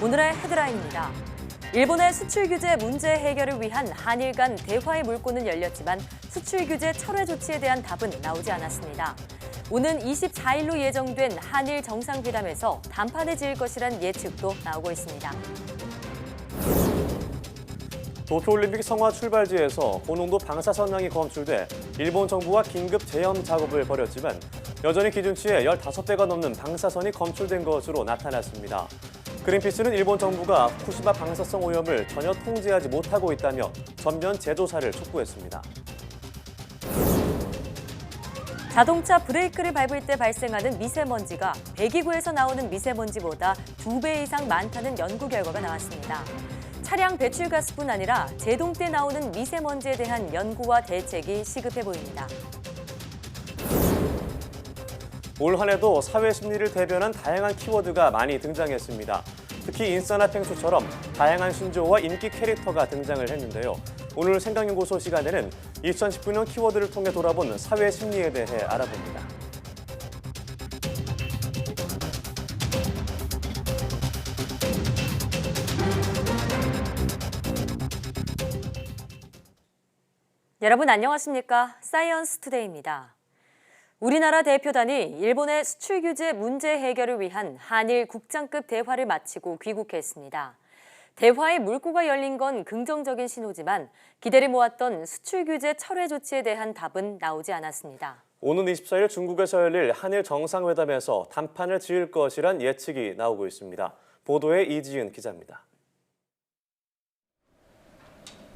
오늘의 헤드라인입니다. 일본의 수출 규제 문제 해결을 위한 한일 간 대화의 물꼬는 열렸지만 수출 규제 철회 조치에 대한 답은 나오지 않았습니다. 오는 24일로 예정된 한일 정상회담에서 단판에 지을 것이란 예측도 나오고 있습니다. 도쿄올림픽 성화 출발지에서 고농도 방사선량이 검출돼 일본 정부와 긴급 재염 작업을 벌였지만 여전히 기준치의 15배가 넘는 방사선이 검출된 것으로 나타났습니다. 그린피스는 일본 정부가 후쿠시마 방사성 오염을 전혀 통제하지 못하고 있다며 전면 재조사를 촉구했습니다. 자동차 브레이크를 밟을 때 발생하는 미세먼지가 배기구에서 나오는 미세먼지보다 2배 이상 많다는 연구 결과가 나왔습니다. 차량 배출가스뿐 아니라 제동 때 나오는 미세먼지에 대한 연구와 대책이 시급해 보입니다. 올 한 해도 사회 심리를 대변한 다양한 키워드가 많이 등장했습니다. 특히 인싸나 펭수처럼 다양한 신조어와 인기 캐릭터가 등장을 했는데요. 오늘 생각연구소 시간에는 2019년 키워드를 통해 돌아본 사회 심리에 대해 알아봅니다. 여러분 안녕하십니까? 사이언스 투데이입니다. 우리나라 대표단이 일본의 수출 규제 문제 해결을 위한 한일 국장급 대화를 마치고 귀국했습니다. 대화의 물꼬가 열린 건 긍정적인 신호지만 기대를 모았던 수출 규제 철회 조치에 대한 답은 나오지 않았습니다. 오는 24일 중국에서 열릴 한일 정상회담에서 단판을 지을 것이란 예측이 나오고 있습니다. 보도에 이지은 기자입니다.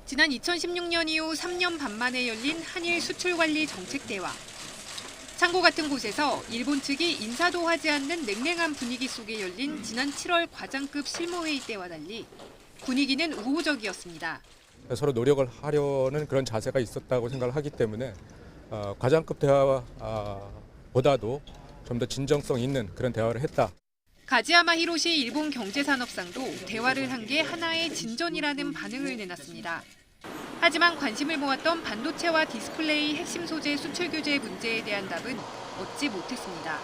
지난 2016년 이후 3년 반 만에 열린 한일 수출관리 정책대화. 창고 같은 곳에서 일본 측이 인사도 하지 않는 냉랭한 분위기 속에 열린 지난 7월 과장급 실무회의 때와 달리 분위기는 우호적이었습니다. 서로 노력을 하려는 그런 자세가 있었다고 생각을 하기 때문에 과장급 대화보다도 좀 더 진정성 있는 그런 대화를 했다. 가지야마 히로시 일본 경제산업상도 대화를 한 게 하나의 진전이라는 반응을 내놨습니다. 하지만 관심을 모았던 반도체와 디스플레이 핵심 소재 수출 규제 문제에 대한 답은 얻지 못했습니다.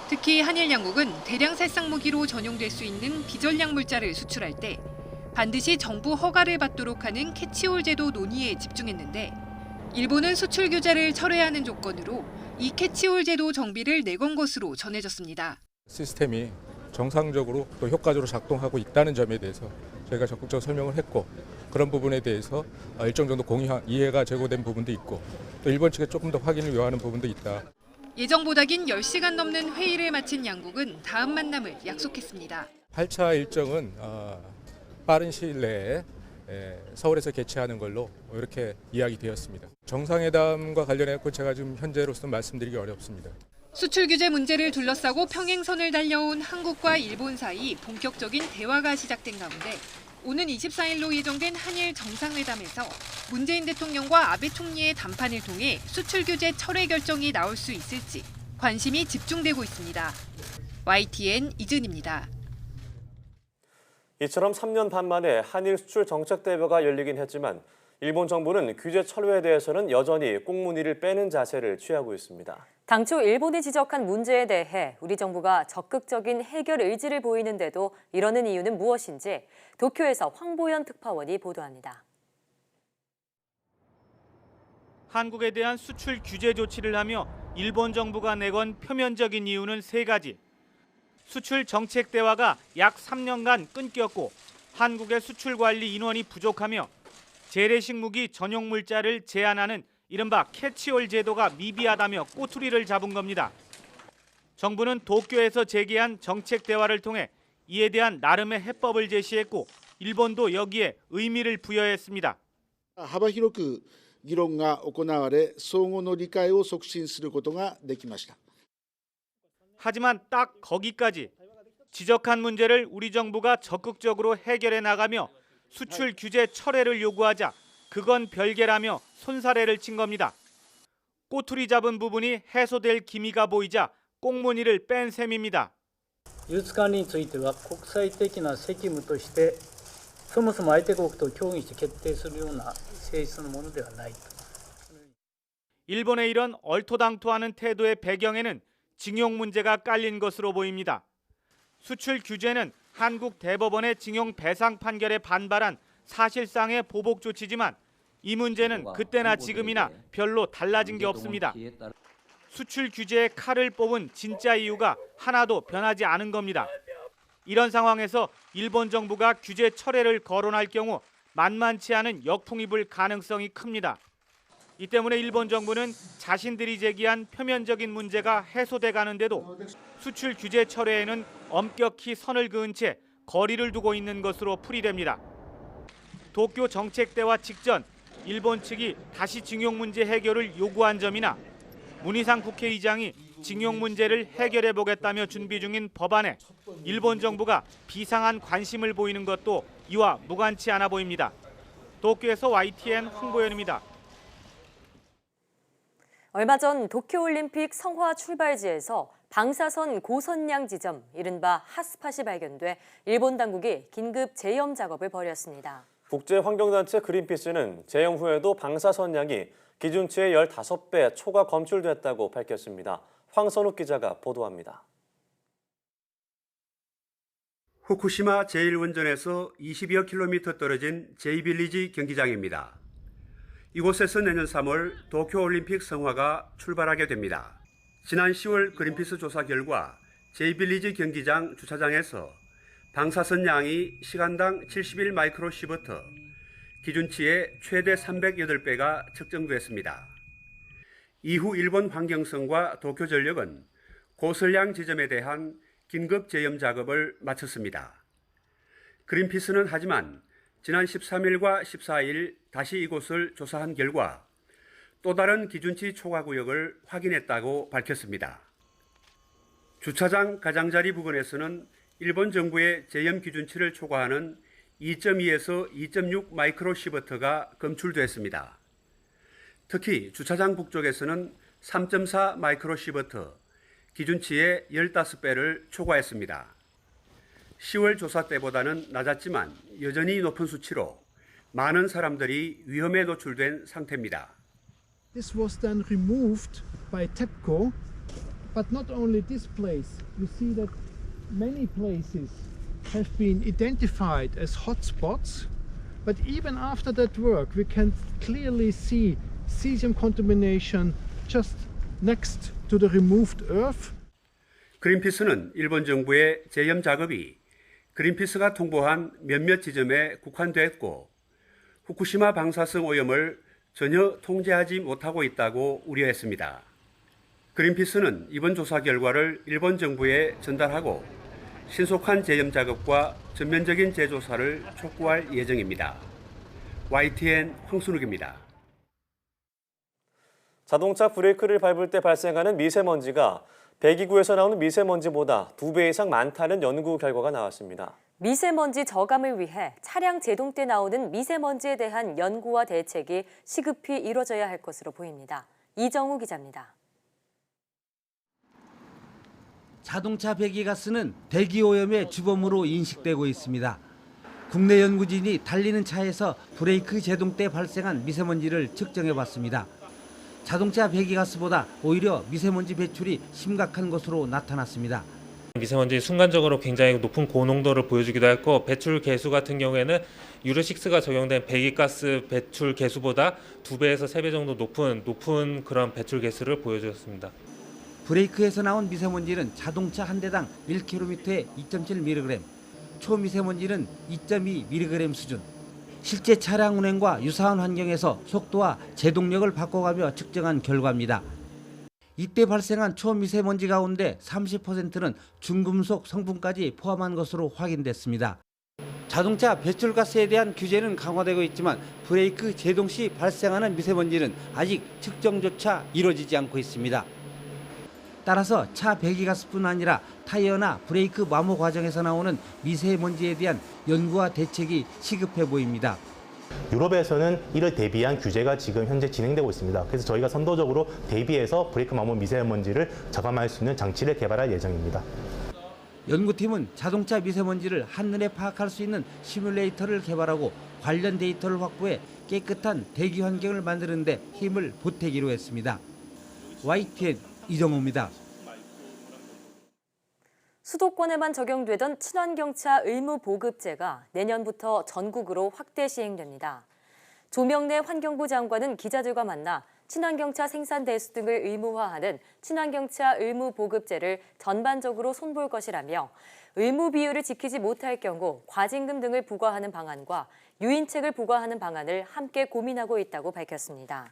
특히 한일 양국은 대량 살상 무기로 전용될 수 있는 비전략 물자를 수출할 때 반드시 정부 허가를 받도록 하는 캐치홀 제도 논의에 집중했는데 일본은 수출 규제를 철회하는 조건으로 이 캐치홀 제도 정비를 내건 것으로 전해졌습니다. 시스템이 정상적으로 또 효과적으로 작동하고 있다는 점에 대해서 저희가 적극적으로 설명을 했고 그런 부분에 대해서 일정 정도 이해가 제고된 부분도 있고 또 일본 측에 조금 더 확인을 요하는 부분도 있다. 예정보다 긴 10시간 넘는 회의를 마친 양국은 다음 만남을 약속했습니다. 8차 일정은 빠른 시일 내에 서울에서 개최하는 걸로 이렇게 이야기되었습니다. 정상회담과 관련해서 제가 지금 현재로서는 말씀드리기 어렵습니다. 수출 규제 문제를 둘러싸고 평행선을 달려온 한국과 일본 사이 본격적인 대화가 시작된 가운데 오는 24일로 예정된 한일 정상회담에서 문재인 대통령과 아베 총리의 담판을 통해 수출 규제 철회 결정이 나올 수 있을지 관심이 집중되고 있습니다. YTN 이준입니다. 이처럼 3년 반 만에 한일 수출 정책 대화가 열리긴 했지만 일본 정부는 규제 철회에 대해서는 여전히 꽁무니를 빼는 자세를 취하고 있습니다. 당초 일본이 지적한 문제에 대해 우리 정부가 적극적인 해결 의지를 보이는데도 이러는 이유는 무엇인지 도쿄에서 황보연 특파원이 보도합니다. 한국에 대한 수출 규제 조치를 하며 일본 정부가 내건 표면적인 이유는 3가지. 수출 정책 대화가 약 3년간 끊겼고 한국의 수출 관리 인원이 부족하며 재래식 무기 전용 물자를 제한하는 이른바 캐치홀 제도가 미비하다며 꼬투리를 잡은 겁니다. 정부는 도쿄에서 제기한 정책 대화를 통해 이에 대한 나름의 해법을 제시했고 일본도 여기에 의미를 부여했습니다. 幅広く議論が行われ、相互の理解を促進することができました。 하지만 딱 거기까지 지적한 문제를 우리 정부가 적극적으로 해결해 나가며 수출 규제 철회를 요구하자 그건 별개라며 손사래를 친 겁니다. 꼬투리 잡은 부분이 해소될 기미가 보이자 꽁무니를 뺀 셈입니다. 輸出管理については国際的な責務としてそもそも相手国と協議して決定するような性質のものではないと。 일본의 이런 얼토당토하는 태도의 배경에는 징용 문제가 깔린 것으로 보입니다. 수출 규제는 한국 대법원의 징용 배상 판결에 반발한 사실상의 보복 조치지만 이 문제는 그때나 지금이나 별로 달라진 게 없습니다. 수출 규제에 칼을 뽑은 진짜 이유가 하나도 변하지 않은 겁니다. 이런 상황에서 일본 정부가 규제 철회를 거론할 경우 만만치 않은 역풍이 불 가능성이 큽니다. 이 때문에 일본 정부는 자신들이 제기한 표면적인 문제가 해소돼 가는데도 수출 규제 철회에는 엄격히 선을 그은 채 거리를 두고 있는 것으로 풀이됩니다. 도쿄 정책대화 직전 일본 측이 다시 징용 문제 해결을 요구한 점이나 문희상 국회의장이 징용 문제를 해결해 보겠다며 준비 중인 법안에 일본 정부가 비상한 관심을 보이는 것도 이와 무관치 않아 보입니다. 도쿄에서 YTN 홍보연입니다. 얼마 전 도쿄올림픽 성화 출발지에서 방사선 고선량 지점, 이른바 핫스팟이 발견돼 일본 당국이 긴급 제염 작업을 벌였습니다. 국제환경단체 그린피스는 제염 후에도 방사선량이 기준치의 15배 초과 검출됐다고 밝혔습니다. 황선욱 기자가 보도합니다. 후쿠시마 제1원전에서 20여 킬로미터 떨어진 제이빌리지 경기장입니다. 이곳에서 내년 3월 도쿄올림픽 성화가 출발하게 됩니다. 지난 10월 그린피스 조사 결과 제이빌리지 경기장 주차장에서 방사선 양이 시간당 71 마이크로시버트, 기준치의 최대 308배가 측정됐습니다. 이후 일본 환경성과 도쿄전력은 고설량 지점에 대한 긴급 제염 작업을 마쳤습니다. 그린피스는 하지만 지난 13일과 14일 다시 이곳을 조사한 결과 또 다른 기준치 초과 구역을 확인했다고 밝혔습니다. 주차장 가장자리 부근에서는 일본 정부의 제염 기준치를 초과하는 2.2에서 2.6 마이크로시버트가 검출됐습니다. 특히 주차장 북쪽에서는 3.4 마이크로시버트, 기준치의 15배를 초과했습니다. 10월 조사 때보다는 낮았지만 여전히 높은 수치로 많은 사람들이 위험에 노출된 상태입니다. This was then removed by TEPCO, but not only this place. You see that many places have been identified as hotspots, but even after that work, we can clearly see cesium contamination just next to the removed earth. 그린피스는 일본 정부의 제염 작업이 그린피스가 통보한 몇몇 지점에 국한됐고 후쿠시마 방사성 오염을 전혀 통제하지 못하고 있다고 우려했습니다. 그린피스는 이번 조사 결과를 일본 정부에 전달하고 신속한 제염 작업과 전면적인 재조사를 촉구할 예정입니다. YTN 황순욱입니다. 자동차 브레이크를 밟을 때 발생하는 미세먼지가 배기구에서 나오는 미세먼지보다 2배 이상 많다는 연구 결과가 나왔습니다. 미세먼지 저감을 위해 차량 제동 때 나오는 미세먼지에 대한 연구와 대책이 시급히 이뤄져야 할 것으로 보입니다. 이정우 기자입니다. 자동차 배기가스는 대기오염의 주범으로 인식되고 있습니다. 국내 연구진이 달리는 차에서 브레이크 제동 때 발생한 미세먼지를 측정해봤습니다. 자동차 배기가스보다 오히려 미세먼지 배출이 심각한 것으로 나타났습니다. 미세먼지 순간적으로 굉장히 높은 고농도를 보여주기도 했고 배출 개수 같은 경우에는 유로6가 적용된 배기가스 배출 개수보다 2배에서 3배 정도 높은 그런 배출 개수를 보여주었습니다. 브레이크에서 나온 미세먼지는 자동차 한 대당 1km에 2.7mg, 초미세먼지는 2.2mg 수준. 실제 차량 운행과 유사한 환경에서 속도와 제동력을 바꿔가며 측정한 결과입니다. 이때 발생한 초미세먼지 가운데 30%는 중금속 성분까지 포함한 것으로 확인됐습니다. 자동차 배출가스에 대한 규제는 강화되고 있지만 브레이크 제동 시 발생하는 미세먼지는 아직 측정조차 이루어지지 않고 있습니다. 따라서 차 배기가스뿐 아니라 타이어나 브레이크 마모 과정에서 나오는 미세먼지에 대한 연구와 대책이 시급해 보입니다. 유럽에서는 이를 대비한 규제가 지금 현재 진행되고 있습니다. 그래서 저희가 선도적으로 대비해서 브레이크 마모 미세먼지를 저감할 수 있는 장치를 개발할 예정입니다. 연구팀은 자동차 미세먼지를 한눈에 파악할 수 있는 시뮬레이터를 개발하고 관련 데이터를 확보해 깨끗한 대기 환경을 만드는 데 힘을 보태기로 했습니다. YTN 이정우입니다. 수도권에만 적용되던 친환경차 의무 보급제가 내년부터 전국으로 확대 시행됩니다. 조명래 환경부 장관은 기자들과 만나 친환경차 생산 대수 등을 의무화하는 친환경차 의무 보급제를 전반적으로 손볼 것이라며 의무 비율을 지키지 못할 경우 과징금 등을 부과하는 방안과 유인책을 부과하는 방안을 함께 고민하고 있다고 밝혔습니다.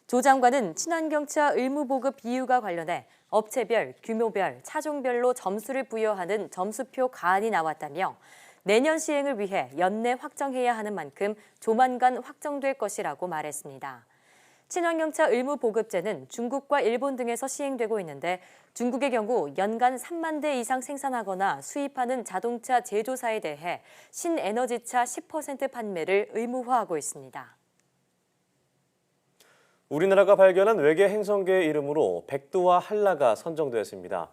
조 장관은 친환경차 의무 보급 비율과 관련해 업체별, 규모별, 차종별로 점수를 부여하는 점수표 가안이 나왔다며 내년 시행을 위해 연내 확정해야 하는 만큼 조만간 확정될 것이라고 말했습니다. 친환경차 의무 보급제는 중국과 일본 등에서 시행되고 있는데 중국의 경우 연간 3만 대 이상 생산하거나 수입하는 자동차 제조사에 대해 신에너지차 10% 판매를 의무화하고 있습니다. 우리나라가 발견한 외계 행성계의 이름으로 백두와 한라가 선정되었습니다.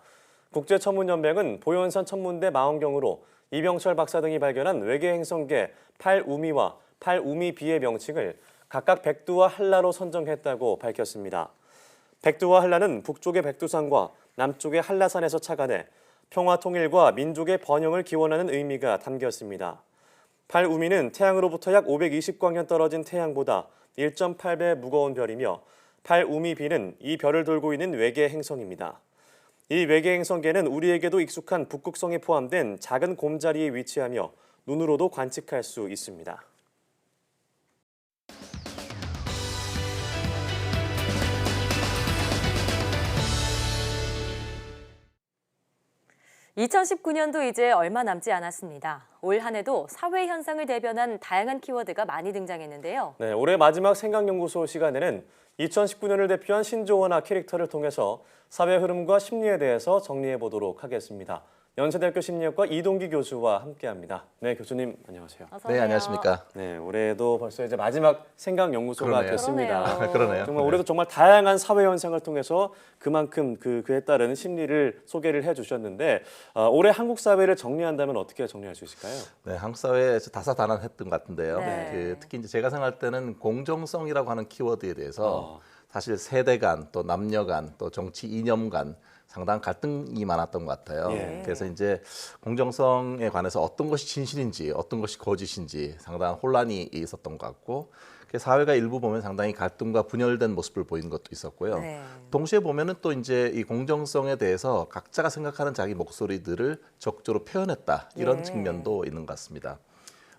국제천문연맹은 보현산 천문대 망원경으로 이병철 박사 등이 발견한 외계 행성계 8우미와 8우미B의 명칭을 각각 백두와 한라로 선정했다고 밝혔습니다. 백두와 한라는 북쪽의 백두산과 남쪽의 한라산에서 착안해 평화 통일과 민족의 번영을 기원하는 의미가 담겼습니다. 8우미는 태양으로부터 약 520광년 떨어진 태양보다 1.8배 무거운 별이며 8우미B는 이 별을 돌고 있는 외계 행성입니다. 이 외계 행성계는 우리에게도 익숙한 북극성이 포함된 작은 곰자리에 위치하며 눈으로도 관측할 수 있습니다. (2019년도) 이제 얼마 남지 않았습니다. 올 한 해도 사회 현상을 대변한 다양한 키워드가 많이 등장했는데요. 네, 올해 마지막 생각연구소 시간에는 2019년을 대표한 신조어나 캐릭터를 통해서 사회 흐름과 심리에 대해서 정리해 보도록 하겠습니다. 연세대학교 심리학과 이동기 교수와 함께합니다. 네, 교수님 안녕하세요. 어서 네, 오세요. 안녕하십니까. 네, 올해도 벌써 이제 마지막 생각연구소가 그러네요. 됐습니다. 그러네요. 정말 올해도 정말 다양한 사회 현상을 통해서 그만큼 그에 따른 심리를 소개를 해주셨는데 올해 한국 사회를 정리한다면 어떻게 정리할 수 있을까요? 네, 한국 사회에서 다사다난했던 것 같은데요. 네. 특히 이제 제가 생각할 때는 공정성이라고 하는 키워드에 대해서 사실 세대 간, 또 남녀 간, 또 정치 이념 간 상당한 갈등이 많았던 것 같아요. 예. 그래서 이제 공정성에 관해서 어떤 것이 진실인지 어떤 것이 거짓인지 상당한 혼란이 있었던 것 같고 사회가 일부 보면 상당히 갈등과 분열된 모습을 보이는 것도 있었고요. 네. 동시에 보면은 또 이제 이 공정성에 대해서 각자가 생각하는 자기 목소리들을 적극적으로 표현했다 이런 예. 측면도 있는 것 같습니다.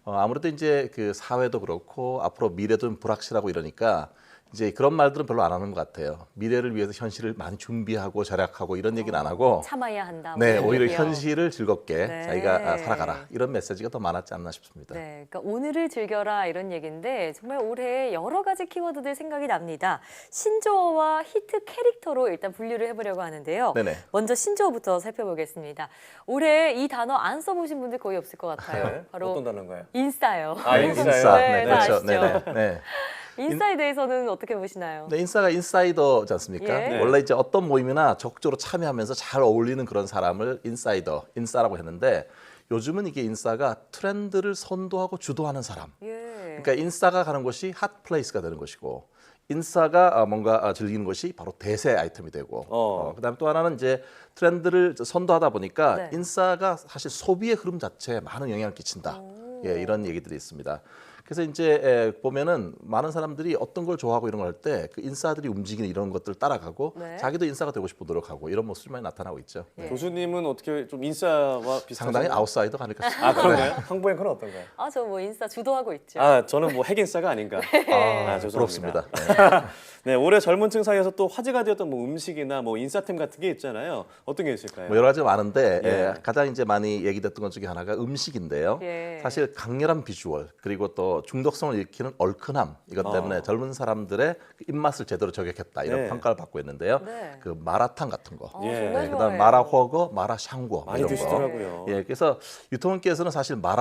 아무래도 이제 그 사회도 그렇고 앞으로 미래도 좀 불확실하고 이러니까 이제 그런 말들은 별로 안 하는 것 같아요. 미래를 위해서 현실을 많이 준비하고 절약하고 이런 얘기는 안 하고 참아야 한다. 네, 뭐 오히려 이런 현실을 즐겁게 네. 자기가 살아가라 이런 메시지가 더 많았지 않나 싶습니다. 네, 그러니까 오늘을 즐겨라 이런 얘기인데 정말 올해 여러 가지 키워드들 생각이 납니다. 신조어와 히트 캐릭터로 일단 분류를 해보려고 하는데요. 네네. 먼저 신조어부터 살펴보겠습니다. 올해 이 단어 안 써보신 분들 거의 없을 것 같아요. 바로 어떤 단어인가요? 인싸요. 아, 인싸요? 인싸, 네, 네, 다 그렇죠. 아시죠? 네네. 네. 인싸에 대해서는 어떻게 보시나요? 네, 인싸가 인사이더지 않습니까? 예. 원래 이제 어떤 모임이나 적극적으로 참여하면서 잘 어울리는 그런 사람을 인싸라고 했는데 요즘은 이게 인싸가 트렌드를 선도하고 주도하는 사람. 예. 그러니까 인싸가 가는 곳이 핫플레이스가 되는 것이고 인싸가 뭔가 즐기는 것이 바로 대세 아이템이 되고 그다음에 또 하나는 이제 트렌드를 선도하다 보니까 네. 인싸가 사실 소비의 흐름 자체에 많은 영향을 끼친다. 예, 이런 얘기들이 있습니다. 그래서 이제 보면은 많은 사람들이 어떤 걸 좋아하고 이런 걸 할 때 그 인싸들이 움직이는 이런 것들을 따라가고 네. 자기도 인싸가 되고 싶어 노력하고 이런 모습이 많이 나타나고 있죠. 예. 교수님은 어떻게 좀 인싸와 비슷하신가요? 상당히 아웃사이더가 아닐까 싶습니다. 아, 그런가요? 황보 앵커는 어떤가요? 아, 저 뭐 인싸 주도하고 있죠. 아, 저는 뭐 핵인싸가 아닌가. 아, 죄송합니다. 부럽습니다. 네, 올해 젊은 층 사이에서 또 화제가 되었던 뭐 음식이나 뭐 인싸템 같은 게 있잖아요. 어떤 게 있을까요? 뭐 여러 가지 많은데 예. 가장 이제 많이 얘기됐던 것 중에 하나가 음식인데요. 예. 사실 강렬한 비주얼 그리고 또 중독성을 일으키는 얼큰함 이것 때문에 젊은 사람들의 그 입맛을 제대로 저격했다 이런 네. 평가를 받고 있는데요. 네. 그 마라탕 같은 거, 예. 정말 그다음 좋아해요. 마라허거, 마라샹궈 많이 이런 거. 드시더라고요. 예, 그래서 유통업계에서는 사실 맛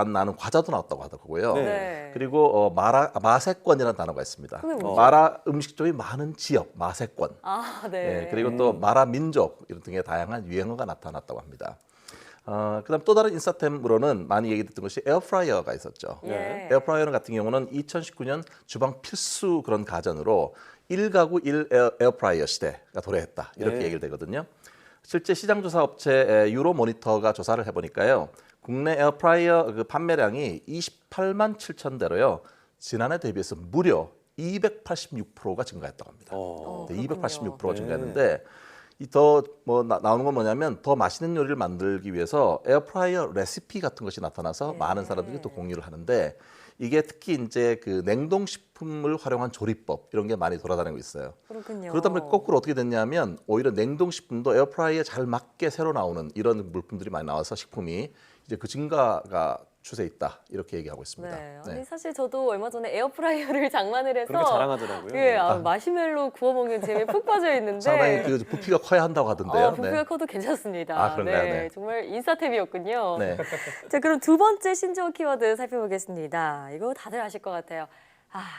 나는 과자도 나왔다고 하더라고요. 네. 그리고 마세권이라는 단어가 있습니다. 그게 뭐죠? 마라 음식점이 많은 지역 마세권. 아, 네. 예, 그리고 또 마라 민족 이런 등의 다양한 유행어가 나타났다고 합니다. 그다음 또 다른 인싸템으로는 많이 얘기됐던 것이 에어프라이어가 있었죠. 예. 에어프라이어 같은 경우는 2019년 주방 필수 그런 가전으로 1가구 1 에어프라이어 시대가 도래했다 이렇게 네. 얘기를 되거든요. 실제 시장 조사 업체 유로 모니터가 조사를 해보니까요. 국내 에어프라이어 그 판매량이 28만 7천 대로요. 지난해 대비해서 무려 286%가 증가했다고 합니다. 네, 286%가 증가했는데 더 나오는 건 뭐냐면 더 맛있는 요리를 만들기 위해서 에어프라이어 레시피 같은 것이 나타나서 많은 사람들이 또 공유를 하는데 이게 특히 이제 그 냉동식품을 활용한 조리법 이런 게 많이 돌아다니고 있어요. 그렇군요. 그러다 보니 거꾸로 어떻게 됐냐면 오히려 냉동식품도 에어프라이어에 잘 맞게 새로 나오는 이런 물품들이 많이 나와서 식품이 이제 그 증가가 추세에 있다 이렇게 얘기하고 있습니다. 네. 네. 아니, 사실 저도 얼마 전에 에어프라이어를 장만을 해서 그렇게 자랑하더라고요. 예, 마시멜로 구워 먹는 재미에 푹 빠져 있는데 상당히 그 부피가 커야 한다고 하던데요. 부피가 네. 커도 괜찮습니다. 아, 그런가요? 네. 정말 인싸템이었군요. 네. 자, 그럼 두 번째 신조어 키워드 살펴보겠습니다. 이거 다들 아실 것 같아요.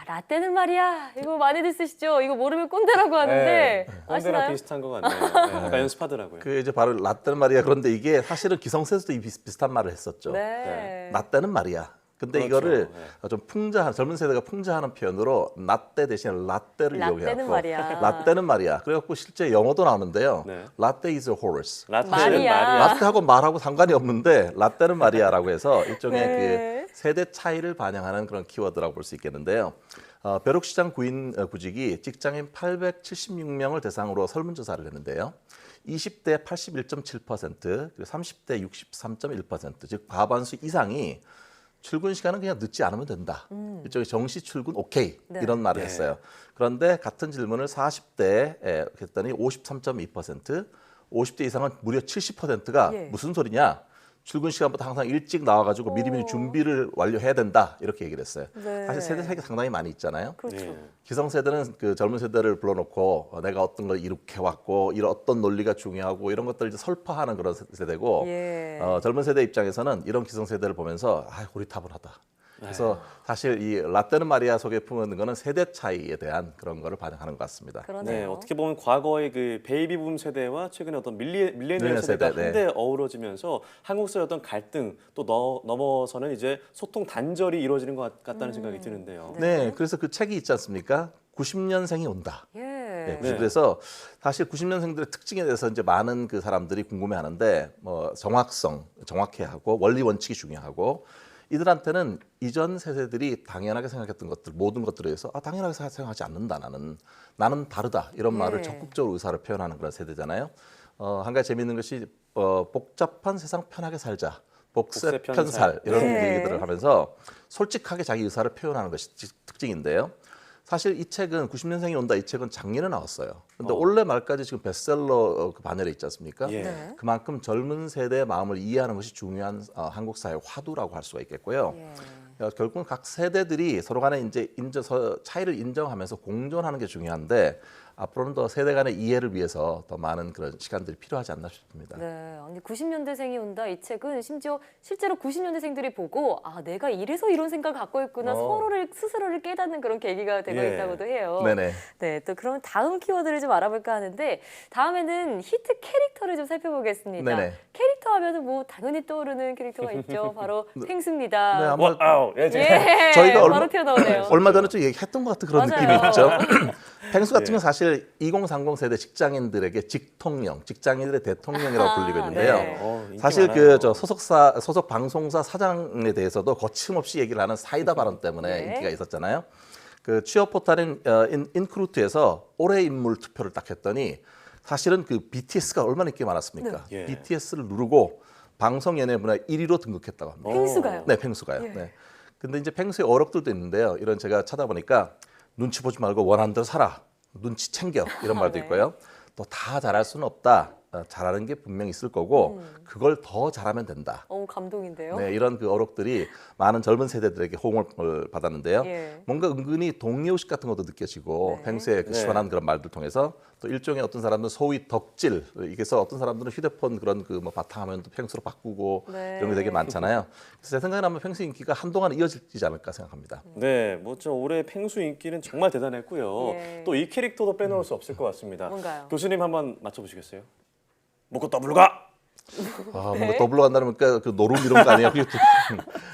라떼는 말이야. 이거 많이들 쓰시죠? 이거 모르면 꼰대라고 하는데 꼰대랑 아시나요? 비슷한 것 같네요. 네, 아까 연습하더라고요. 그 이제 바로 라떼는 말이야. 그런데 이게 사실은 기성세대도 비슷한 말을 했었죠. 네. 라떼는 말이야. 근데 그렇죠. 이거를 좀 풍자한 젊은 세대가 풍자하는 표현으로 라떼 대신에 라떼를 라떼는 이용해갖고 말이야. 라떼는 말이야. 그래갖고 실제 영어도 나오는데요. 네. 라떼 is a horse. 라떼는 말이야. 말이야. 라떼하고 말하고 상관이 없는데 라떼는 말이야라고 해서 일종의 네. 그 세대 차이를 반영하는 그런 키워드라고 볼 수 있겠는데요. 벼룩시장 구직이 직장인 876명을 대상으로 설문조사를 했는데요. 20대 81.7%, 그리고 30대 63.1%, 즉 과반수 이상이 출근 시간은 그냥 늦지 않으면 된다. 일종의 정시 출근 오케이 네. 이런 말을 했어요. 그런데 같은 질문을 40대에 했더니 53.2%, 50대 이상은 무려 70%가 예. 무슨 소리냐? 출근 시간보다 항상 일찍 나와가지고 미리미리 준비를 완료해야 된다 이렇게 얘기를 했어요. 네. 사실 세대 차이가 상당히 많이 있잖아요. 그렇죠. 네. 기성세대는 그 젊은 세대를 불러놓고 내가 어떤 걸 이룩해 왔고 이런 어떤 논리가 중요하고 이런 것들을 이제 설파하는 그런 세대고 예. 젊은 세대 입장에서는 이런 기성세대를 보면서 고리타분하다. 그래서 사실 이 라떼는 말이야 속에 품은 거는 세대 차이에 대한 그런 거를 반영하는 것 같습니다. 그러네요. 네, 어떻게 보면 과거의 그 베이비붐 세대와 최근에 어떤 밀레니얼 세대가 세대, 네. 한데 어우러지면서 한국 사회의 어떤 갈등 또 넘어서는 이제 소통 단절이 이루어지는 것 같다는 생각이 드는데요. 네, 그래서 그 책이 있지 않습니까? 90년생이 온다. 예. 네, 그래서 사실 90년생들의 특징에 대해서 이제 많은 그 사람들이 궁금해하는데 뭐 정확해야 하고 원리 원칙이 중요하고 이들한테는 이전 세대들이 당연하게 생각했던 것들 모든 것들에 대해서 당연하게 생각하지 않는다 나는 다르다 이런 말을 적극적으로 의사를 표현하는 그런 세대잖아요. 한 가지 재미있는 것이 복잡한 세상 편하게 살자. 복세 편살 이런 얘기들을 하면서 솔직하게 자기 의사를 표현하는 것이 특징인데요. 사실 이 책은 90년생이 온다 이 책은 작년에 나왔어요. 근데 올해 말까지 지금 베스트셀러 그 반열에 있지 않습니까? 예. 네. 그만큼 젊은 세대의 마음을 이해하는 것이 중요한 한국 사회의 화두라고 할 수가 있겠고요. 결국은 각 세대들이 서로 간에 이제 차이를 인정하면서 공존하는 게 중요한데 앞으로는 더 세대 간의 이해를 위해서 더 많은 그런 시간들이 필요하지 않나 싶습니다. 네, 아니 90년대생이 온다 이 책은 심지어 실제로 90년대생들이 보고 내가 이래서 이런 생각을 갖고 있구나 스스로를 깨닫는 그런 계기가 되고 예. 있다고도 해요. 네네. 네, 또 그럼 다음 키워드를 좀 알아볼까 하는데 다음에는 히트 캐릭터를 좀 살펴보겠습니다. 네네. 캐릭터 하면은 뭐 당연히 떠오르는 캐릭터가 있죠. 바로 펭수입니다. 네, 아마 와우, 예, 저희가 바로 튀어나오네요. 얼마 전에 좀 얘기했던 것 같은 그런 맞아요. 느낌이 있죠. 펭수 같은 건 사실 2030 세대 직장인들에게 직장인들의 대통령이라고 불리고 있는데요. 네. 인기 사실 많아요. 소속 방송사 사장에 대해서도 거침없이 얘기를 하는 사이다 발언 때문에 네. 인기가 있었잖아요. 그 취업 포탈인 인크루트에서 올해 인물 투표를 딱 했더니 사실은 그 BTS가 얼마나 인기 많았습니까? 네. 예. BTS를 누르고 방송 연예 분야 1위로 등극했다고 합니다. 펭수가요? 네, 펭수가요. 예. 네. 근데 이제 펭수의 어록들도 있는데요. 이런 제가 찾아보니까 눈치 보지 말고 원하는 대로 살아. 눈치 챙겨. 이런 말도 네. 있고요. 또 다 잘할 수는 없다. 잘하는 게 분명히 있을 거고 그걸 더 잘하면 된다. 감동인데요. 네, 이런 그 어록들이 많은 젊은 세대들에게 호응을 받았는데요. 예. 뭔가 은근히 동료의식 같은 것도 느껴지고 네. 펭수의 그 네. 시원한 그런 말들 통해서 또 일종의 어떤 사람들은 소위 덕질, 이게서 어떤 사람들은 휴대폰 그런 그 뭐 바탕화면도 펭수로 바꾸고 네. 이런 게 되게 많잖아요. 그래서 제 생각에는 펭수 인기가 한동안 이어지지 않을까 생각합니다. 네, 저 올해 펭수 인기는 정말 대단했고요. 예. 또 이 캐릭터도 빼놓을 수 없을 것 같습니다. 뭔가요? 교수님 한번 맞춰보시겠어요? 먹고 더블가. 뭔가 더블로 간다면 그 노름 이런 거 아니에요?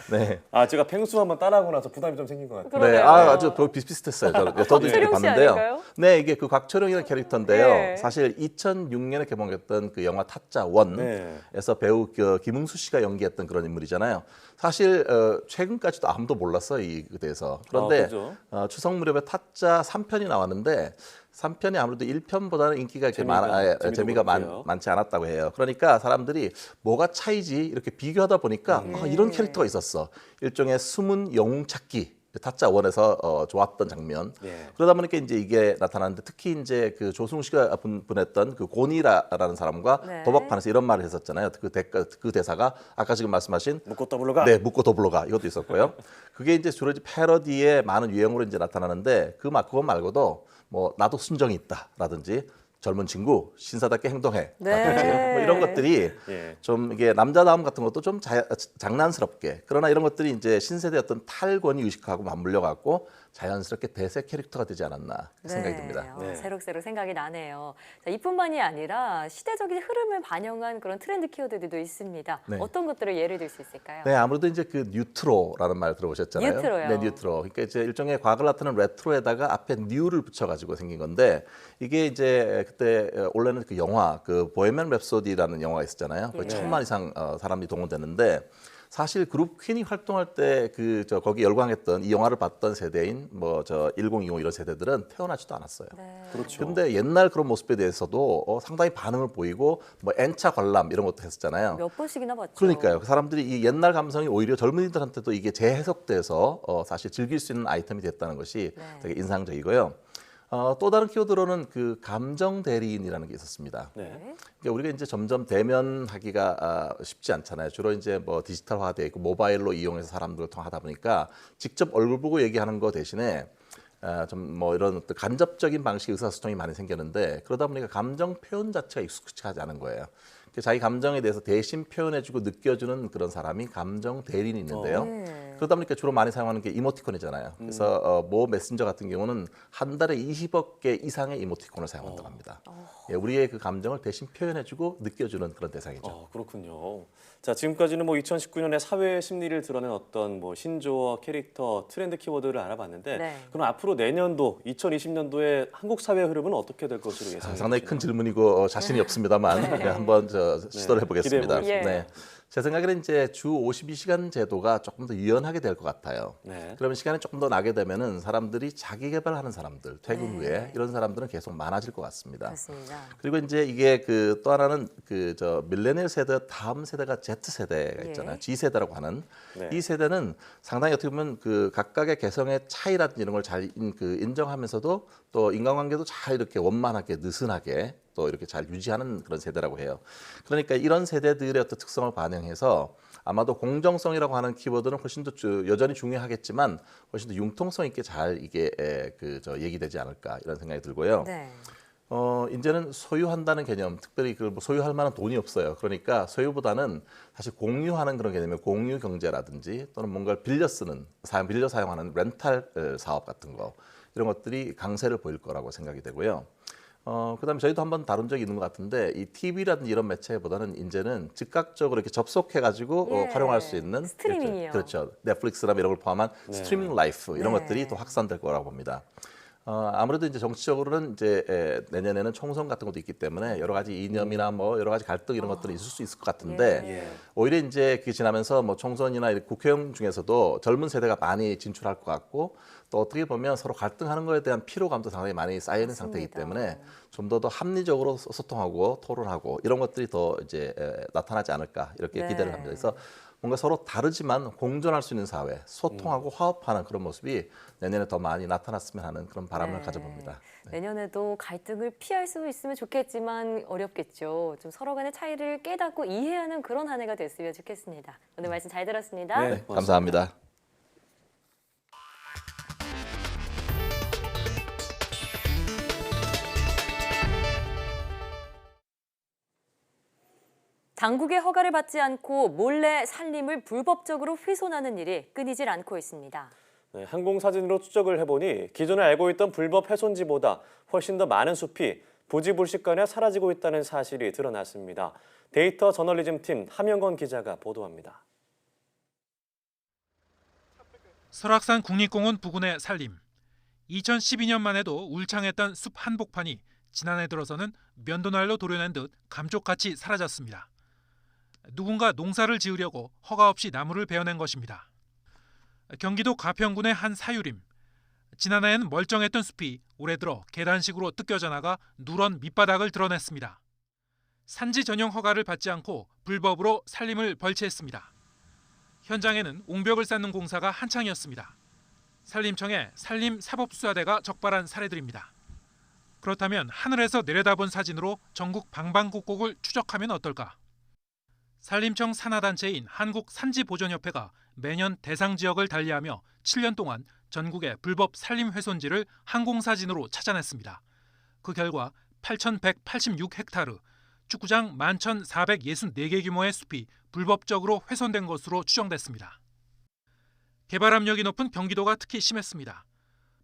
네. 제가 펭수 한번 따라하고 나서 부담이 좀 생긴 것 같아요. 그러네요. 네, 아주 비슷비슷했어요. 저도 이렇게 곽철용 씨 봤는데요. 아닌가요? 네, 이게 그 곽철용이라는 캐릭터인데요. 네. 사실 2006년에 개봉했던 그 영화 타짜 1에서 배우 김웅수 씨가 연기했던 그런 인물이잖아요. 사실 최근까지도 아무도 몰랐어요, 이 대해서. 그런데 그죠? 추석 무렵에 타짜 3편이 나왔는데 3편이 아무래도 1편보다는 인기가 이렇게 재미가 많지 않았다고 해요. 그러니까 사람들이 뭐가 차이지 이렇게 비교하다 보니까 이런 캐릭터가 있었어. 일종의 숨은 영웅 찾기. 타짜 원에서 좋았던 장면. 그러다 보니까 이제 이게 나타나는데 특히 이제 그 조승우 씨가 분했던 그 고니라라는 사람과 도박판에서 이런 말을 했었잖아요. 그 대사가 아까 지금 말씀하신 묻고 더블로가. 네, 묻고 더블로가 이것도 있었고요. 그게 이제 주로 이제 패러디의 많은 유형으로 이제 나타나는데 그거 말고도 뭐 나도 순정이 있다라든지 젊은 친구 신사답게 행동해 라든지 뭐 이런 것들이 좀 이게 남자다움 같은 것도 좀 장난스럽게 그러나 이런 것들이 이제 신세대 어떤 탈권위 의식하고 맞물려 갖고 자연스럽게 대세 캐릭터가 되지 않았나 생각이 듭니다. 새록새록 생각이 나네요. 자, 이뿐만이 아니라 시대적인 흐름을 반영한 그런 트렌드 키워드들도 있습니다. 어떤 것들을 예를 들 수 있을까요? 네, 아무래도 이제 그 뉴트로라는 말 들어보셨잖아요. 뉴트로요. 네, 뉴트로. 그러니까 이제 일종의 과거를 나타내는 레트로에다가 앞에 뉴를 붙여가지고 생긴 건데 이게 이제 그때 원래는 그 영화 그 보헤미안 랩소디라는 영화가 있었잖아요. 거의 1000만 이상 사람이 동원됐는데. 사실 그룹 퀸이 활동할 때 거기 열광했던 이 영화를 봤던 세대인 뭐 1020 이런 세대들은 태어나지도 않았어요. 그렇죠. 근데 옛날 그런 모습에 대해서도 상당히 반응을 보이고 뭐 N차 관람 이런 것도 했었잖아요. 몇 번씩이나 봤죠. 그러니까요. 사람들이 이 옛날 감성이 오히려 젊은이들한테도 이게 재해석돼서 사실 즐길 수 있는 아이템이 됐다는 것이 되게 인상적이고요. 또 다른 키워드로는 그 감정 대리인이라는 게 있었습니다. 그러니까 우리가 이제 점점 대면하기가 쉽지 않잖아요. 주로 이제 뭐 디지털화돼 있고 모바일로 이용해서 사람들을 통하다 보니까 직접 얼굴 보고 얘기하는 거 대신에 좀 뭐 이런 어떤 간접적인 방식의 의사소통이 많이 생겼는데 그러다 보니까 감정 표현 자체가 익숙하지 않은 거예요. 자기 감정에 대해서 대신 표현해주고 느껴주는 그런 사람이 감정 대리인이 있는데요. 그러다 보니까 주로 많이 사용하는 게 이모티콘이잖아요. 그래서 모 메신저 같은 경우는 한 달에 20억 개 이상의 이모티콘을 사용한다고 합니다. 우리의 그 감정을 대신 표현해주고 느껴주는 그런 대상이죠. 그렇군요. 자, 지금까지는 뭐 2019년에 사회 심리를 드러낸 어떤 뭐 신조어, 캐릭터, 트렌드 키워드를 알아봤는데 그럼 앞으로 내년도 2020년도에 한국 사회 흐름은 어떻게 될 것으로 예상이 상당히 큰 질문이고 자신이 없습니다만 한번 시도를 해보겠습니다. 제 생각에는 이제 주 52시간 제도가 조금 더 유연하게 될 것 같아요. 그러면 시간이 조금 더 나게 되면은 사람들이 자기 개발하는 사람들, 퇴근 후에 이런 사람들은 계속 많아질 것 같습니다. 그리고 이제 이게 그 또 하나는 밀레니얼 세대 다음 세대가 Z 세대가 있잖아요. G 세대라고 하는 이 세대는 상당히 어떻게 보면 그 각각의 개성의 차이라든지 이런 걸 잘 인정하면서도 또 인간관계도 잘 이렇게 원만하게 느슨하게 또 이렇게 잘 유지하는 그런 세대라고 해요. 그러니까 이런 세대들의 어떤 특성을 반영해서 아마도 공정성이라고 하는 키워드는 훨씬 더 여전히 중요하겠지만 훨씬 더 융통성 있게 잘 이게 얘기되지 않을까 이런 생각이 들고요. 이제는 소유한다는 개념, 특별히 그 소유할 만한 돈이 없어요. 그러니까 소유보다는 사실 공유하는 그런 개념의 공유 경제라든지 또는 뭔가를 빌려 사용하는 렌탈 사업 같은 거 이런 것들이 강세를 보일 거라고 생각이 되고요. 그다음에 저희도 한번 다룬 적이 있는 것 같은데 이 TV라든지 이런 매체보다는 이제는 즉각적으로 이렇게 접속해가지고 활용할 수 있는 스트리밍이요. 그렇죠. 넷플릭스나 이런 걸 포함한 스트리밍 라이프 이런 것들이 또 확산될 거라고 봅니다. 아무래도 이제 정치적으로는 이제 내년에는 총선 같은 것도 있기 때문에 여러 가지 이념이나 뭐 여러 가지 갈등 이런 것들이 있을 수 있을 것 같은데 오히려 이제 그게 지나면서 뭐 총선이나 국회의원 중에서도 젊은 세대가 많이 진출할 것 같고 또 어떻게 보면 서로 갈등하는 거에 대한 피로감도 상당히 많이 쌓여 있는 상태이기 때문에 좀 더 합리적으로 소통하고 토론하고 이런 것들이 더 이제 나타나지 않을까 이렇게 기대를 합니다. 그래서 뭔가 서로 다르지만 공존할 수 있는 사회, 소통하고 화합하는 그런 모습이 내년에 더 많이 나타났으면 하는 그런 바람을 가져봅니다. 내년에도 갈등을 피할 수 있으면 좋겠지만 어렵겠죠. 좀 서로 간의 차이를 깨닫고 이해하는 그런 한 해가 됐으면 좋겠습니다. 오늘 말씀 잘 들었습니다. 네, 감사합니다. 당국의 허가를 받지 않고 몰래 산림을 불법적으로 훼손하는 일이 끊이질 않고 있습니다. 항공사진으로 추적을 해보니 기존에 알고 있던 불법 훼손지보다 훨씬 더 많은 숲이 부지불식간에 사라지고 있다는 사실이 드러났습니다. 데이터 저널리즘 팀 함영건 기자가 보도합니다. 설악산 국립공원 부근의 산림. 2012년만 해도 울창했던 숲 한복판이 지난해 들어서는 면도날로 도려낸 듯 감쪽같이 사라졌습니다. 누군가 농사를 지으려고 허가 없이 나무를 베어낸 것입니다. 경기도 가평군의 한 사유림. 지난해에는 멀쩡했던 숲이 올해 들어 계단식으로 뜯겨져 나가 누런 밑바닥을 드러냈습니다. 산지 전용 허가를 받지 않고 불법으로 산림을 벌채했습니다. 현장에는 옹벽을 쌓는 공사가 한창이었습니다. 산림청의 산림사법수사대가 적발한 사례들입니다. 그렇다면 하늘에서 내려다본 사진으로 전국 방방곡곡을 추적하면 어떨까? 산림청 산하단체인 한국산지보존협회가 매년 대상 지역을 달리하며 7년 동안 전국의 불법 산림 훼손지를 항공사진으로 찾아냈습니다. 그 결과 8,186헥타르, 축구장 11,464개 규모의 숲이 불법적으로 훼손된 것으로 추정됐습니다. 개발 압력이 높은 경기도가 특히 심했습니다.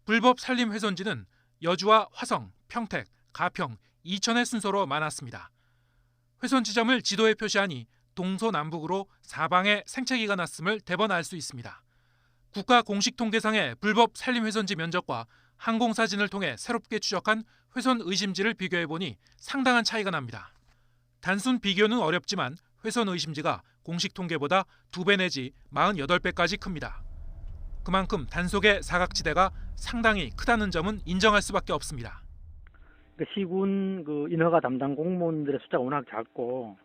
불법 산림 훼손지는 여주와 화성, 평택, 가평, 이천의 순서로 많았습니다. 훼손 지점을 지도에 표시하니 동서남북으로 사방에 생채기가 났음을 대번 알 수 있습니다. 국가 공식 통계상의 불법 산림 훼손지 면적과 항공사진을 통해 새롭게 추적한 훼손 의심지를 비교해보니 상당한 차이가 납니다. 단순 비교는 어렵지만 훼손 의심지가 공식 통계보다 2배 내지 48배까지 큽니다. 그만큼 단속의 사각지대가 상당히 크다는 점은 인정할 수밖에 없습니다. 시군 인허가 담당 공무원들의 숫자가 워낙 작고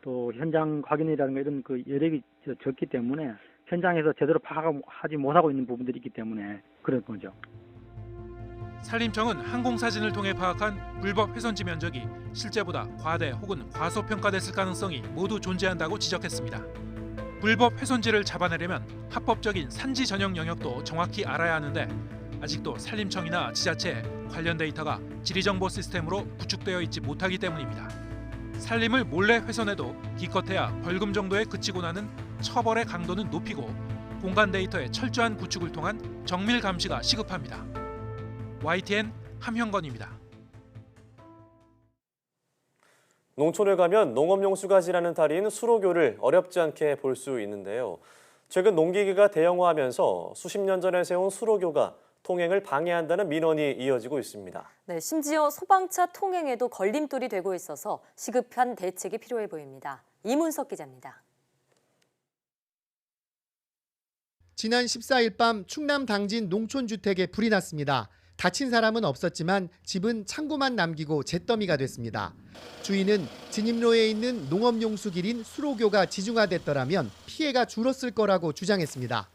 또 현장 확인이라든가 이런 여력이 적기 때문에 현장에서 제대로 파악하지 못하고 있는 부분들이 있기 때문에 그런 거죠. 산림청은 항공사진을 통해 파악한 불법 훼손지 면적이 실제보다 과대 혹은 과소평가됐을 가능성이 모두 존재한다고 지적했습니다. 불법 훼손지를 잡아내려면 합법적인 산지 전용 영역도 정확히 알아야 하는데 아직도 산림청이나 지자체에 관련 데이터가 지리정보 시스템으로 구축되어 있지 못하기 때문입니다. 산림을 몰래 훼손해도 기껏해야 벌금 정도에 그치고 나는 처벌의 강도는 높이고 공간 데이터의 철저한 구축을 통한 정밀 감시가 시급합니다. YTN 함형건입니다. 농촌을 가면 농업용수가지라는 달인 수로교를 어렵지 않게 볼 수 있는데요. 최근 농기계가 대형화하면서 수십 년 전에 세운 수로교가 통행을 방해한다는 민원이 이어지고 있습니다. 네, 심지어 소방차 통행에도 걸림돌이 되고 있어서 시급한 대책이 필요해 보입니다. 이문석 기자입니다. 지난 14일 밤 충남 당진 농촌주택에 불이 났습니다. 다친 사람은 없었지만 집은 창고만 남기고 잿더미가 됐습니다. 주인은 진입로에 있는 농업용수길인 수로교가 지중화됐더라면 피해가 줄었을 거라고 주장했습니다.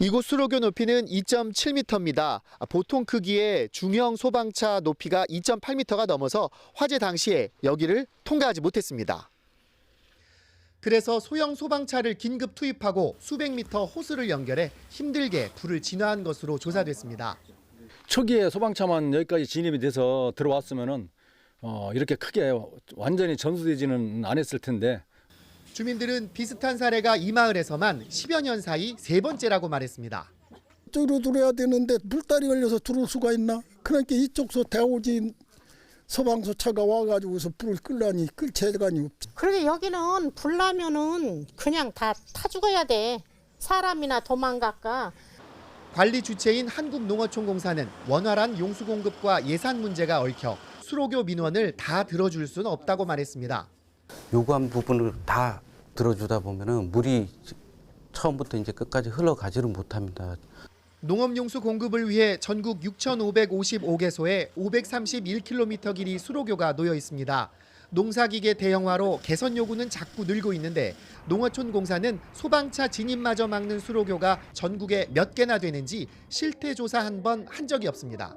이곳 수로교 높이는 2.7m입니다. 보통 크기의 중형 소방차 높이가 2.8m가 넘어서 화재 당시에 여기를 통과하지 못했습니다. 그래서 소형 소방차를 긴급 투입하고 수백 미터 호스를 연결해 힘들게 불을 진화한 것으로 조사됐습니다. 초기에 소방차만 여기까지 진입이 돼서 들어왔으면은 이렇게 크게 완전히 전수되지는 않았을 텐데. 주민들은 비슷한 사례가 이 마을에서만 10여 년 사이 3번째라고 말했습니다. 이쪽으로 들어야 되는데 불다리 걸려서 들어올 수가 있나? 그러니까 이쪽서 대오진 소방서차가 와가지고서 불을 끌라니 끌 재간이 없지. 그러게 여기는 불 나면은 그냥 다 타 죽어야 돼. 사람이나 도망갈까. 관리 주체인 한국농어촌공사는 원활한 용수 공급과 예산 문제가 얽혀 수로교 민원을 다 들어줄 수는 없다고 말했습니다. 요구한 부분을 다 들어주다 보면은 물이 처음부터 이제 끝까지 흘러가지를 못합니다. 농업용수 공급을 위해 전국 6,555개소에 531km 길이 수로교가 놓여 있습니다. 농사기계 대형화로 개선 요구는 자꾸 늘고 있는데 농어촌공사는 소방차 진입마저 막는 수로교가 전국에 몇 개나 되는지 실태 조사 한 번 한 적이 없습니다.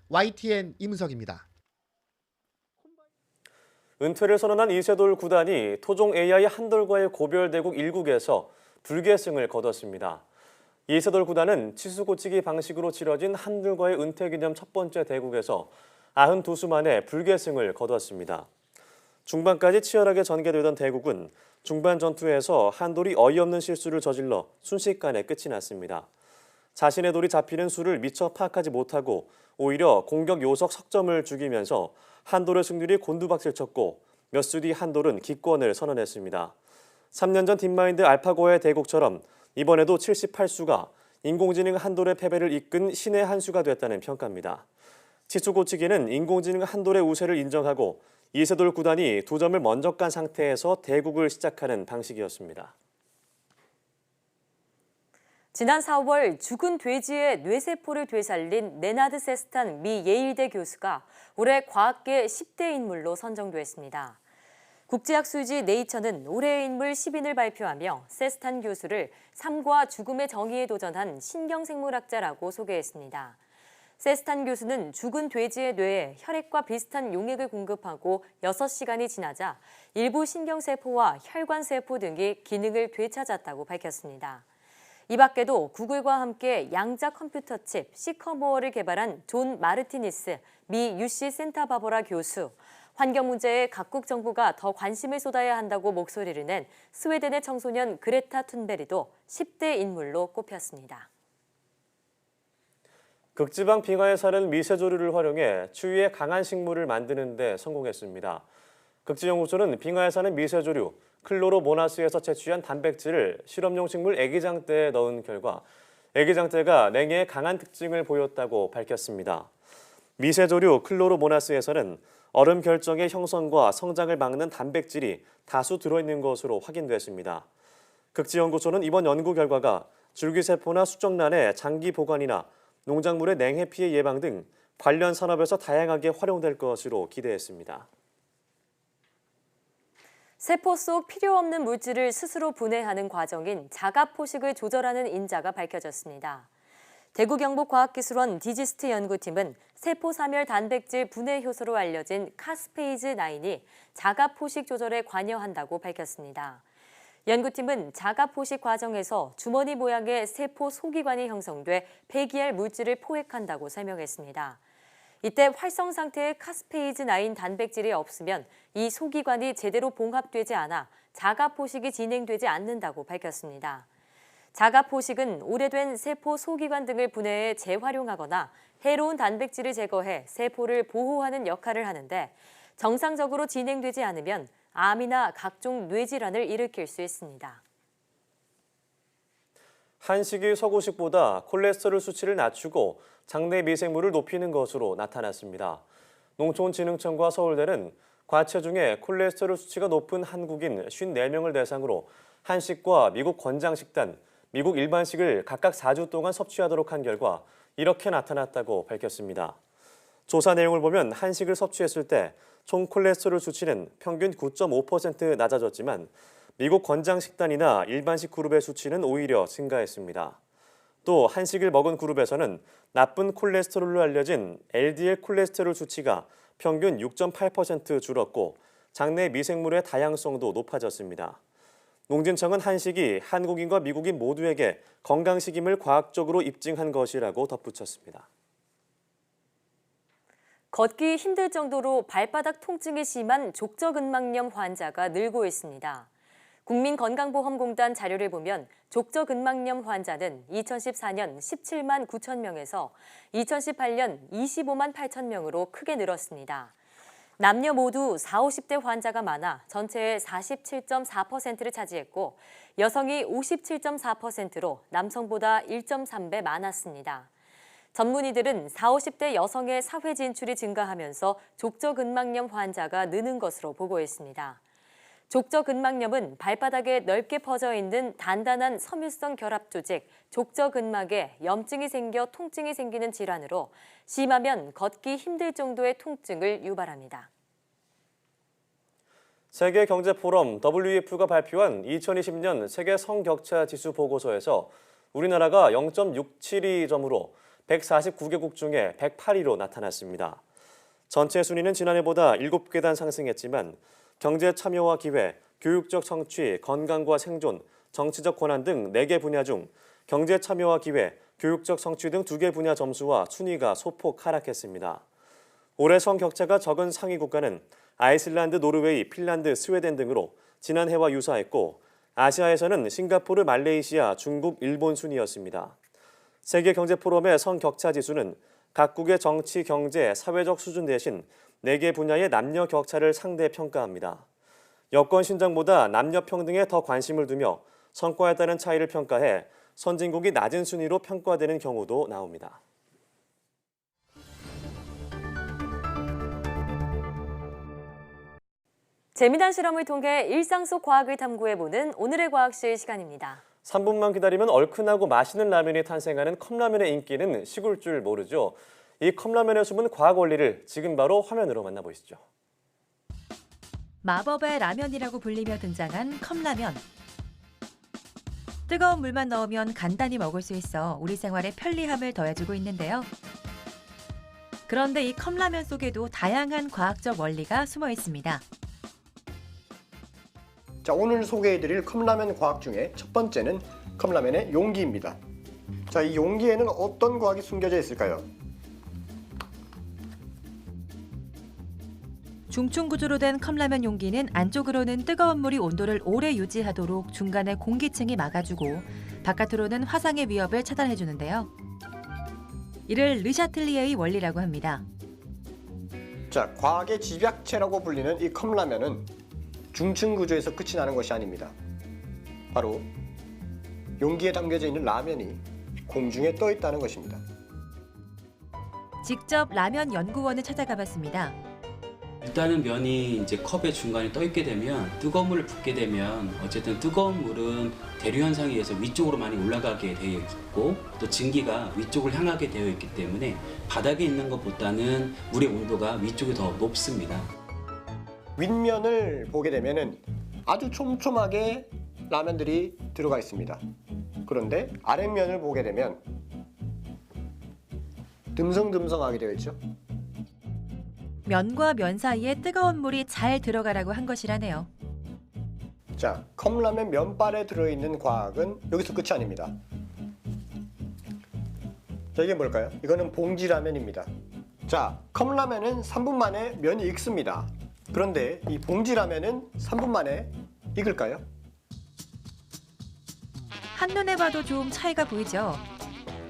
YTN 이문석입니다. 은퇴를 선언한 이세돌 구단이 토종 AI 한돌과의 고별대국 1국에서 불계승을 거뒀습니다. 이세돌 구단은 치수고치기 방식으로 치러진 한돌과의 은퇴 기념 첫 번째 대국에서 92수 만에 불계승을 거뒀습니다. 중반까지 치열하게 전개되던 대국은 중반 전투에서 한돌이 어이없는 실수를 저질러 순식간에 끝이 났습니다. 자신의 돌이 잡히는 수를 미처 파악하지 못하고 오히려 공격 요석 석점을 죽이면서 한돌의 승률이 곤두박질 쳤고 몇 수 뒤 한돌은 기권을 선언했습니다. 3년 전 딥마인드 알파고의 대국처럼 이번에도 78수가 인공지능 한돌의 패배를 이끈 신의 한 수가 됐다는 평가입니다. 치수 고치기는 인공지능 한돌의 우세를 인정하고 이세돌 구단이 2점을 먼저 깐 상태에서 대국을 시작하는 방식이었습니다. 지난 4월 죽은 돼지의 뇌세포를 되살린 레나드 세스탄 미 예일대 교수가 올해 과학계 10대 인물로 선정됐습니다. 국제학술지 네이처는 올해의 인물 10인을 발표하며 세스탄 교수를 삶과 죽음의 정의에 도전한 신경생물학자라고 소개했습니다. 세스탄 교수는 죽은 돼지의 뇌에 혈액과 비슷한 용액을 공급하고 6시간이 지나자 일부 신경세포와 혈관세포 등이 기능을 되찾았다고 밝혔습니다. 이 밖에도 구글과 함께 양자 컴퓨터 칩 시커모어를 개발한 존 마르티니스 미 UC 센타바버라 교수, 환경 문제에 각국 정부가 더 관심을 쏟아야 한다고 목소리를 낸 스웨덴의 청소년 그레타 툰베리도 10대 인물로 꼽혔습니다. 극지방 빙하에 사는 미세조류를 활용해 추위에 강한 식물을 만드는 데 성공했습니다. 극지연구소는 빙하에 사는 미세조류 클로로모나스에서 채취한 단백질을 실험용 식물 애기장대에 넣은 결과 애기장대가 냉해에 강한 특징을 보였다고 밝혔습니다. 미세조류 클로로모나스에서는 얼음 결정의 형성과 성장을 막는 단백질이 다수 들어있는 것으로 확인됐습니다. 극지연구소는 이번 연구 결과가 줄기세포나 수정란의 장기 보관이나 농작물의 냉해 피해 예방 등 관련 산업에서 다양하게 활용될 것으로 기대했습니다. 세포 속 필요 없는 물질을 스스로 분해하는 과정인 자가포식을 조절하는 인자가 밝혀졌습니다. 대구 경북과학기술원 디지스트 연구팀은 세포사멸 단백질 분해 효소로 알려진 카스페이즈9이 자가포식 조절에 관여한다고 밝혔습니다. 연구팀은 자가포식 과정에서 주머니 모양의 세포 소기관이 형성돼 폐기할 물질을 포획한다고 설명했습니다. 이때 활성 상태의 카스페이즈9 단백질이 없으면 이 소기관이 제대로 봉합되지 않아 자가포식이 진행되지 않는다고 밝혔습니다. 자가포식은 오래된 세포 소기관 등을 분해해 재활용하거나 해로운 단백질을 제거해 세포를 보호하는 역할을 하는데 정상적으로 진행되지 않으면 암이나 각종 뇌질환을 일으킬 수 있습니다. 한식이 서구식보다 콜레스테롤 수치를 낮추고 장내 미생물을 높이는 것으로 나타났습니다. 농촌진흥청과 서울대는 과체중에 콜레스테롤 수치가 높은 한국인 54명을 대상으로 한식과 미국 권장식단, 미국 일반식을 각각 4주 동안 섭취하도록 한 결과 이렇게 나타났다고 밝혔습니다. 조사 내용을 보면 한식을 섭취했을 때 총 콜레스테롤 수치는 평균 9.5% 낮아졌지만 미국 권장식단이나 일반식 그룹의 수치는 오히려 증가했습니다. 또 한식을 먹은 그룹에서는 나쁜 콜레스테롤로 알려진 LDL 콜레스테롤 수치가 평균 6.8% 줄었고 장내 미생물의 다양성도 높아졌습니다. 농진청은 한식이 한국인과 미국인 모두에게 건강식임을 과학적으로 입증한 것이라고 덧붙였습니다. 걷기 힘들 정도로 발바닥 통증이 심한 족저근막염 환자가 늘고 있습니다. 국민건강보험공단 자료를 보면 족저근막염 환자는 2014년 17만 9천 명에서 2018년 25만 8천 명으로 크게 늘었습니다. 남녀 모두 40, 50대 환자가 많아 전체의 47.4%를 차지했고 여성이 57.4%로 남성보다 1.3배 많았습니다. 전문의들은 40, 50대 여성의 사회 진출이 증가하면서 족저근막염 환자가 느는 것으로 보고 있습니다. 족저근막염은 발바닥에 넓게 퍼져 있는 단단한 섬유성 결합 조직, 족저근막에 염증이 생겨 통증이 생기는 질환으로 심하면 걷기 힘들 정도의 통증을 유발합니다. 세계경제포럼 WEF가 발표한 2020년 세계 성격차 지수 보고서에서 우리나라가 0.672점으로 149개국 중에 108위로 나타났습니다. 전체 순위는 지난해보다 7계단 상승했지만 경제 참여와 기회, 교육적 성취, 건강과 생존, 정치적 권한 등 4개 분야 중 경제 참여와 기회, 교육적 성취 등 2개 분야 점수와 순위가 소폭 하락했습니다. 올해 성격차가 적은 상위 국가는 아이슬란드, 노르웨이, 핀란드, 스웨덴 등으로 지난해와 유사했고 아시아에서는 싱가포르, 말레이시아, 중국, 일본 순이었습니다. 세계경제포럼의 성격차 지수는 각국의 정치, 경제, 사회적 수준 대신 4개 분야의 남녀 격차를 상대 평가합니다. 여권 신장보다 남녀 평등에 더 관심을 두며 성과에 따른 차이를 평가해 선진국이 낮은 순위로 평가되는 경우도 나옵니다. 재미난 실험을 통해 일상 속 과학을 탐구해보는 오늘의 과학실 시간입니다. 3분만 기다리면 얼큰하고 맛있는 라면이 탄생하는 컵라면의 인기는 식을 줄 모르죠. 이 컵라면의 숨은 과학 원리를 지금 바로 화면으로 만나보시죠. 마법의 라면이라고 불리며 등장한 컵라면. 뜨거운 물만 넣으면 간단히 먹을 수 있어 우리 생활에 편리함을 더해주고 있는데요. 그런데 이 컵라면 속에도 다양한 과학적 원리가 숨어 있습니다. 자, 오늘 소개해드릴 컵라면 과학 중에 첫 번째는 컵라면의 용기입니다. 자, 이 용기에는 어떤 과학이 숨겨져 있을까요? 중층 구조로 된 컵라면 용기는 안쪽으로는 뜨거운 물이 온도를 오래 유지하도록 중간에 공기층이 막아주고 바깥으로는 화상의 위협을 차단해주는데요. 이를 르샤틀리에의 원리라고 합니다. 자, 과학의 집약체라고 불리는 이 컵라면은 중층 구조에서 끝이 나는 것이 아닙니다. 바로 용기에 담겨져 있는 라면이 공중에 떠 있다는 것입니다. 직접 라면 연구원을 찾아가 봤습니다. 일단은 면이 이제 컵의 중간에 떠 있게 되면 뜨거운 물을 붓게 되면 어쨌든 뜨거운 물은 대류 현상에 의해서 위쪽으로 많이 올라가게 되어 있고 또 증기가 위쪽을 향하게 되어 있기 때문에 바닥에 있는 것보다는 물의 온도가 위쪽이 더 높습니다. 윗면을 보게 되면은 아주 촘촘하게 라면들이 들어가 있습니다. 그런데 아랫면을 보게 되면 듬성듬성하게 되어 있죠. 면과 면 사이에 뜨거운 물이 잘 들어가라고 한 것이라네요. 자, 컵라면 면발에 들어있는 과학은 여기서 끝이 아닙니다. 자, 이게 뭘까요? 이거는 봉지라면입니다. 자, 컵라면은 3분 만에 면이 익습니다. 그런데 이 봉지라면은 3분 만에 익을까요? 한눈에 봐도 좀 차이가 보이죠?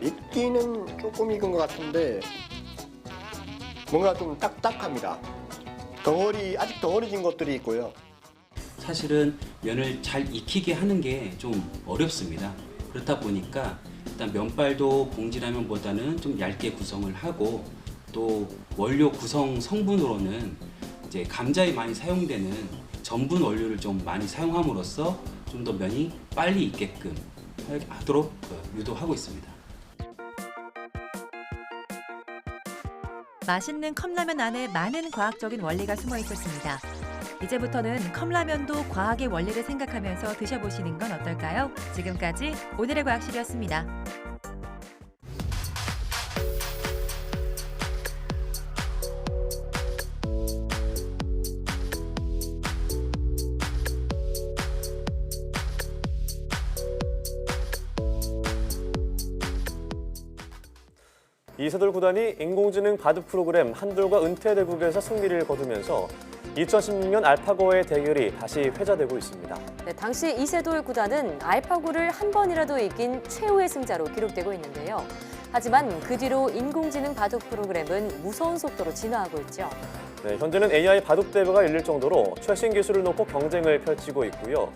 익기는 조금 익은 것 같은데 뭔가 좀 딱딱합니다. 아직 덩어리진 것들이 있고요. 사실은 면을 잘 익히게 하는 게 좀 어렵습니다. 그렇다 보니까 일단 면발도 봉지라면보다는 좀 얇게 구성을 하고 또 원료 구성 성분으로는 이제 감자에 많이 사용되는 전분 원료를 좀 많이 사용함으로써 좀 더 면이 빨리 익게끔 하도록 유도하고 있습니다. 맛있는 컵라면 안에 많은 과학적인 원리가 숨어 있었습니다. 이제부터는 컵라면도 과학의 원리를 생각하면서 드셔보시는 건 어떨까요? 지금까지 오늘의 과학실이었습니다. 이세돌 구단이 인공지능 바둑 프로그램 한돌과 은퇴대국에서 승리를 거두면서 2016년 알파고와의 대결이 다시 회자되고 있습니다. 네, 당시 이세돌 구단은 알파고를 한 번이라도 이긴 최후의 승자로 기록되고 있는데요. 하지만 그 뒤로 인공지능 바둑 프로그램은 무서운 속도로 진화하고 있죠. 네, 현재는 AI 바둑 대회가 열릴 정도로 최신 기술을 놓고 경쟁을 펼치고 있고요.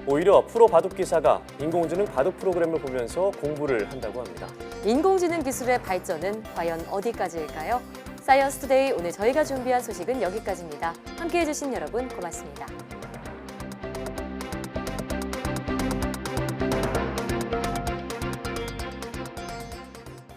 오히려 프로 바둑 기사가 인공지능 바둑 프로그램을 보면서 공부를 한다고 합니다. 인공지능 기술의 발전은 과연 어디까지일까요? 사이언스 투데이 오늘 저희가 준비한 소식은 여기까지입니다. 함께해 주신 여러분 고맙습니다.